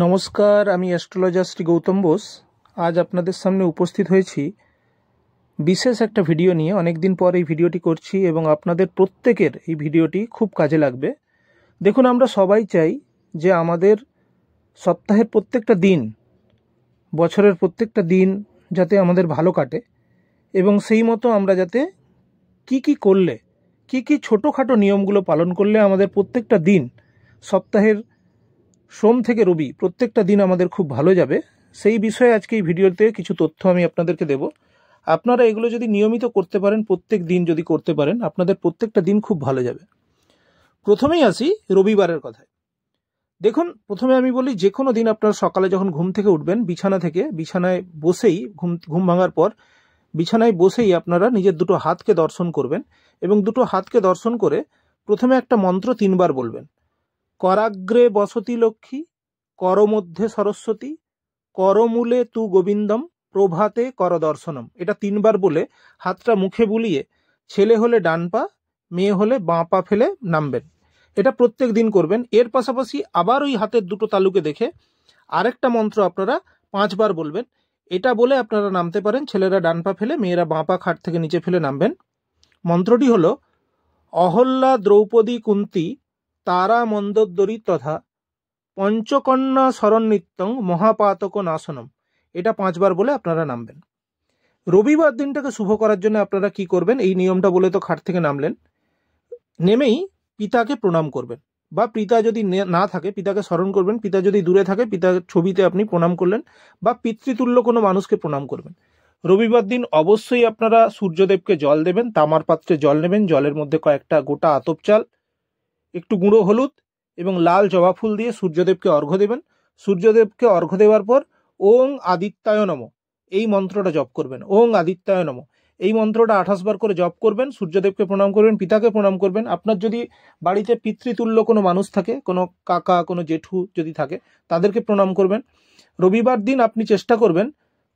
নমস্কার, আমি অ্যাস্ট্রোলজার শ্রী গৌতম বোস। আজ আপনাদের সামনে উপস্থিত হয়েছি বিশেষ একটা ভিডিও নিয়ে। অনেক দিন পর এই ভিডিওটি করছি এবং আপনাদের প্রত্যেকের এই ভিডিওটি খুব কাজে লাগবে। দেখুন, আমরা সবাই চাই যে আমাদের সপ্তাহের প্রত্যেকটা দিন, বছরের প্রত্যেকটা দিন যাতে আমাদের ভালো কাটে এবং সেই মতো আমরা যাতে কি করলে, কি ছোটোখাটো নিয়মগুলো পালন করলে আমাদের প্রত্যেকটা দিন, সপ্তাহের সোম থেকে রবি প্রত্যেকটা দিন আমাদের খুব ভালো যাবে, সেই বিষয়ে আজকে এই ভিডিওতে কিছু তথ্য আমি আপনাদেরকে দেব। আপনারা এগুলো যদি নিয়মিত করতে পারেন, প্রত্যেক দিন যদি করতে পারেন, আপনাদের প্রত্যেকটা দিন খুব ভালো যাবে। প্রথমেই আসি রবিবারের কথায়। দেখুন, প্রথমে আমি বলি, যে কোনো দিন আপনারা সকালে যখন ঘুম থেকে উঠবেন, বিছানায় বসেই ঘুম ভাঙার পর বিছানায় বসেই আপনারা নিজের দুটো হাতকে দর্শন করবেন এবং দুটো হাতকে দর্শন করে প্রথমে একটা মন্ত্র 3 বার বলবেন। করাগ্রে বসতি লক্ষ্মী, করমধ্যে সরস্বতী, করমূলে তু গোবিন্দম, প্রভাতে কর দর্শনম। এটা 3 বার বলে হাতটা মুখে বুলিয়ে ছেলে হলে ডান পা, মেয়ে হলে বাঁ পা ফেলে নামবেন। এটা প্রত্যেক দিন করবেন। এর পাশাপাশি আবার ওই হাতের দুটো তালুকে দেখে আরেকটা মন্ত্র আপনারা 5 বার বলবেন। এটা বলে আপনারা নামতে পারেন। ছেলেরা ডান পা ফেলে, মেয়েরা বাঁ পা খাট থেকে নিচে ফেলে নামবেন। মন্ত্রটি হলো অহল্যা দ্রৌপদী কুন্তি তারা মন্দোদরী তথা পঞ্চকন্যা শরণনিত্যং মহাপাতক নাশনম। এটা 5 বার বলে আপনারা নামবেন। রবিবার দিনটাকে শুভ করার জন্য আপনারা কি করবেন? এই নিয়মটা বলে তো খাট থেকে নামলেন, নেমেই পিতাকে প্রণাম করবেন, বা পিতা যদি না থাকে পিতাকে স্মরণ করবেন। পিতা যদি দূরে থাকে পিতার ছবিতে আপনি প্রণাম করলেন, বা পিতৃতুল্য কোনো মানুষকে প্রণাম করবেন। রবিবার দিন অবশ্যই আপনারা সূর্যদেবকে জল দেবেন। তামার পাত্রে জল নেবেন, জলের মধ্যে কয়েকটা গোটা আতপ চাল, একটু গুঁড়ো হলুদ এবং লাল জবা ফুল দিয়ে সূর্যদেবকে অর্ঘ্য দেবেন। সূর্যদেবকে অর্ঘ্য দেওয়ার পর ওং আদিত্যায় নম এই মন্ত্রটা জপ করবেন। ওং আদিত্যায় নম এই মন্ত্রটা 28 বার করে জপ করবেন। সূর্যদেবকে প্রণাম করবেন, পিতাকে প্রণাম করবেন। আপনার যদি বাড়িতে পিতৃতুল্য কোনো মানুষ থাকে, কোনো কাকা, কোনো জেঠু যদি থাকে, তাদেরকে প্রণাম করবেন। রবিবার দিন আপনি চেষ্টা করবেন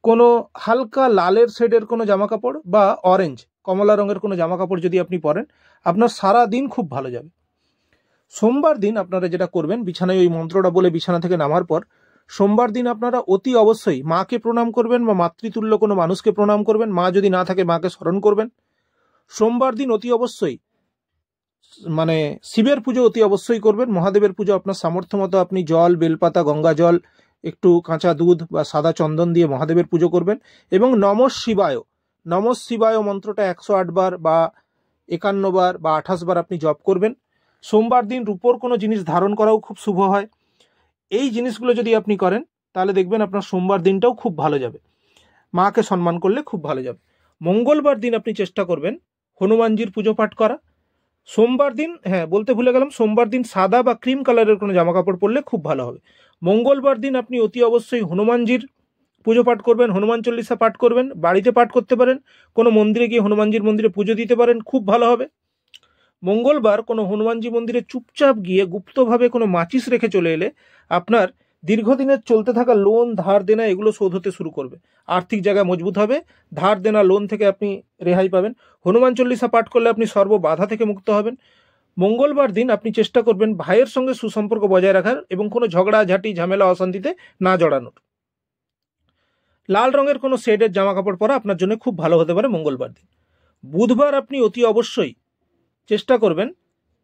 কোনো হালকা লালের শেডের কোনো জামা কাপড় বা অরেঞ্জ কমলা রঙের কোনো জামা কাপড় যদি আপনি পরেন, আপনার সারা দিন খুব ভালো যাবে। সোমবার দিন আপনারা যেটা করবেন, বিছানায় ওই মন্ত্রটা বলে বিছানা থেকে নামার পর সোমবার দিন আপনারা অতি অবশ্যই মাকে প্রণাম করবেন বা মাতৃতুল্য কোনো মানুষকে প্রণাম করবেন। মা যদি না থাকে মাকে স্মরণ করবেন। সোমবার দিন অতি অবশ্যই শিবের পুজো অতি অবশ্যই করবেন। মহাদেবের পুজো আপনার সামর্থ্য মতো আপনি জল, বেলপাতা, গঙ্গা জল, একটু কাঁচা দুধ বা সাদা চন্দন দিয়ে মহাদেবের পুজো করবেন। এবং নমঃ শিবায় মন্ত্রটা 108 বার বা 51 বার বা 28 বার আপনি জপ করবেন। সোমবার দিন রূপোর কোনো জিনিস ধারণ করাও খুব শুভ হয়। এই জিনিসগুলো যদি আপনি করেন, তাহলে দেখবেন আপনার সোমবার দিনটাও খুব ভালো যাবে। মাকে সম্মান করলে খুব ভালো যাবে। মঙ্গলবার দিন আপনি চেষ্টা করবেন হনুমানজির পুজো পাঠ করা। সোমবার দিন, বলতে ভুলে গেলাম, সোমবার দিন সাদা বা ক্রিম কালারের কোনো জামা কাপড় পরলে খুব ভালো হবে। মঙ্গলবার দিন আপনি অতি অবশ্যই হনুমানজির পুজো পাঠ করবেন, হনুমান চল্লিশা পাঠ করবেন। বাড়িতে পাঠ করতে পারেন, কোনো মন্দিরে গিয়ে হনুমানজির মন্দিরে পুজো দিতে পারেন, খুব ভালো হবে। মঙ্গলবার কোনো হনুমানজি মন্দিরে চুপচাপ গিয়ে গুপ্তভাবে কোনো মাচিস রেখে চলে এলে আপনার দীর্ঘদিনের চলতে থাকা লোন, ধার দেনা এগুলো শোধ হতে শুরু করবে। আর্থিক জায়গা মজবুত হবে, ধার দেনা লোন থেকে আপনি রেহাই পাবেন। হনুমান চল্লিশা পাঠ করলে আপনি সর্ব বাধা থেকে মুক্ত হবেন। মঙ্গলবার দিন আপনি চেষ্টা করবেন ভাইয়ের সঙ্গে সুসম্পর্ক বজায় রাখার এবং কোনো ঝগড়াঝাটি, ঝামেলা, অশান্তিতে না জড়ানোর। লাল রঙের কোনো শেডের জামা কাপড় পরা আপনার জন্য খুব ভালো হতে পারে মঙ্গলবার দিন। বুধবার আপনি অতি অবশ্যই চেষ্টা করবেন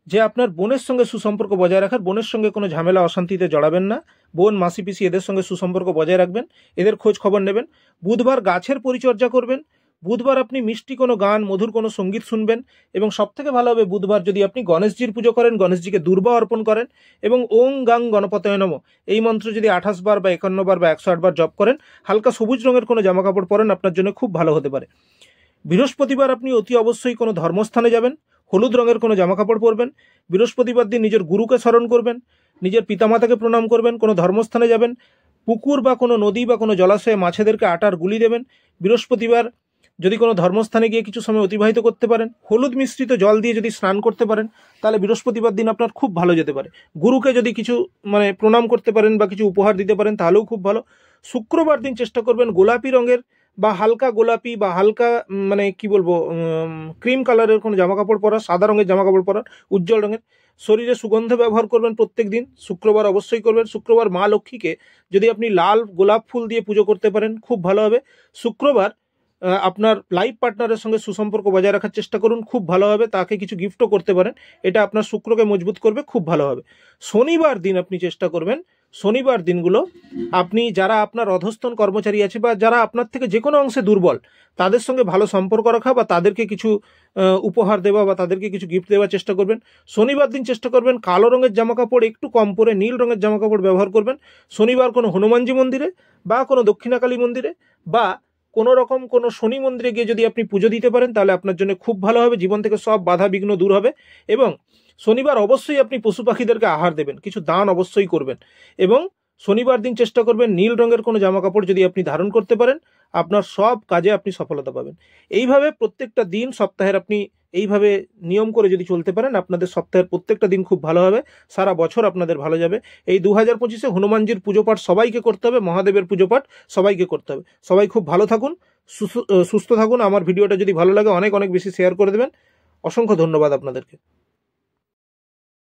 যে আপনার বোনের সঙ্গে সুসম্পর্ক বজায় রাখার। বোনের সঙ্গে কোনো ঝামেলা, অশান্তিতে জড়াবেন না। বোন, মাসি, পিসি এদের সঙ্গে সুসম্পর্ক বজায় রাখবেন, এদের খোঁজ খবর নেবেন। বুধবার গাছের পরিচর্যা করবেন। বুধবার আপনি মিষ্টি কোনো গান, মধুর কোনো সঙ্গীত শুনবেন। এবং সবথেকে ভালো হবে বুধবার যদি আপনি গণেশজির পুজো করেন, গণেশজিকে দুর্বা অর্পণ করেন এবং ওং গাং গণপতয়ে নমঃ এই মন্ত্র যদি 28 বার বা 51 বার বা 108 বার জপ করেন, হালকা সবুজ রঙের কোনো জামা কাপড় পরেন, আপনার জন্য খুব ভালো হতে পারে। বৃহস্পতিবার আপনি অতি অবশ্যই কোনো ধর্মস্থানে যাবেন, হলুদ রঙের কোনো জামা কাপড় পরবেন। বৃহস্পতিবার দিন নিজের গুরুকে স্মরণ করবেন, নিজের পিতামাতাকে প্রণাম করবেন, কোনো ধর্মস্থানে যাবেন, পুকুর বা কোনো নদী বা কোনো জলাশয়ে মাছেদেরকে আটার গুলি দেবেন। বৃহস্পতিবার যদি কোনো ধর্মস্থানে গিয়ে কিছু সময় অতিবাহিত করতে পারেন, হলুদ মিশ্রিত জল দিয়ে যদি স্নান করতে পারেন, তাহলে বৃহস্পতিবার দিন আপনার খুব ভালো যেতে পারে। গুরুকে যদি কিছু প্রণাম করতে পারেন বা কিছু উপহার দিতে পারেন, তাহলেও খুব ভালো। শুক্রবার দিন চেষ্টা করবেন গোলাপি রঙের বা হালকা গোলাপি বা হালকা ক্রিম কালারের কোনো জামা কাপড় পরা, সাদা রঙের জামা কাপড় পরা, উজ্জ্বল রঙের। শরীরে সুগন্ধ ব্যবহার করবেন প্রত্যেক দিন, শুক্রবার অবশ্যই করবেন। শুক্রবার মা লক্ষ্মীকে যদি আপনি লাল গোলাপ ফুল দিয়ে পুজো করতে পারেন খুব ভালো হবে। শুক্রবার আপনার লাইফ পার্টনারের সঙ্গে সুসম্পর্ক বজায় রাখার চেষ্টা করুন, খুব ভালো হবে। তাকে কিছু গিফটও করতে পারেন, এটা আপনার শুক্রকে মজবুত করবে, খুব ভালো হবে। শনিবার দিন আপনি চেষ্টা করবেন, শনিবার দিনগুলো আপনি যারা আপনার অধস্তন কর্মচারী আছে বা যারা আপনার থেকে যে কোনো অংশে দুর্বল তাদের সঙ্গে ভালো সম্পর্ক রাখা বা তাদেরকে কিছু উপহার দেওয়া বা তাদেরকে কিছু গিফট দেওয়ার চেষ্টা করবেন। শনিবার দিন চেষ্টা করবেন কালো রঙের জামাকাপড় একটু কম পরে নীল রঙের জামাকাপড় ব্যবহার করবেন। শনিবার কোনো হনুমানজি মন্দিরে বা কোনো দক্ষিণাকালী মন্দিরে বা কোনো রকম কোনো শনি মন্দিরে গিয়ে যদি আপনি পুজো দিতে পারেন তাহলে আপনার জন্য খুব ভালো হবে, জীবন থেকে সব বাধা বিঘ্ন দূর হবে। এবং শনিবার অবশ্যই আপনি পশু পাখিদেরকে আহার দেবেন, কিছু দান অবশ্যই করবেন। এবং শনিবার দিন চেষ্টা করবেন নীল রঙের কোনো জামাকাপড় যদি আপনি ধারণ করতে পারেন, আপনার সব কাজে আপনি সফলতা পাবেন। এইভাবে প্রত্যেকটা দিন সপ্তাহের আপনি এইভাবে নিয়ম করে যদি চলতে পারেন, আপনাদের সপ্তাহের প্রত্যেকটা দিন খুব ভালো হবে, সারা বছর আপনাদের ভালো যাবে। এই 2025-এ হনুমানজির পুজো পাঠ সবাইকে করতে হবে, মহাদেবের পুজো পাঠ সবাইকে করতে হবে। সবাই খুব ভালো থাকুন, সুস্থ থাকুন। আমার ভিডিওটা যদি ভালো লাগে অনেক অনেক বেশি শেয়ার করে দেবেন। অসংখ্য ধন্যবাদ আপনাদেরকে।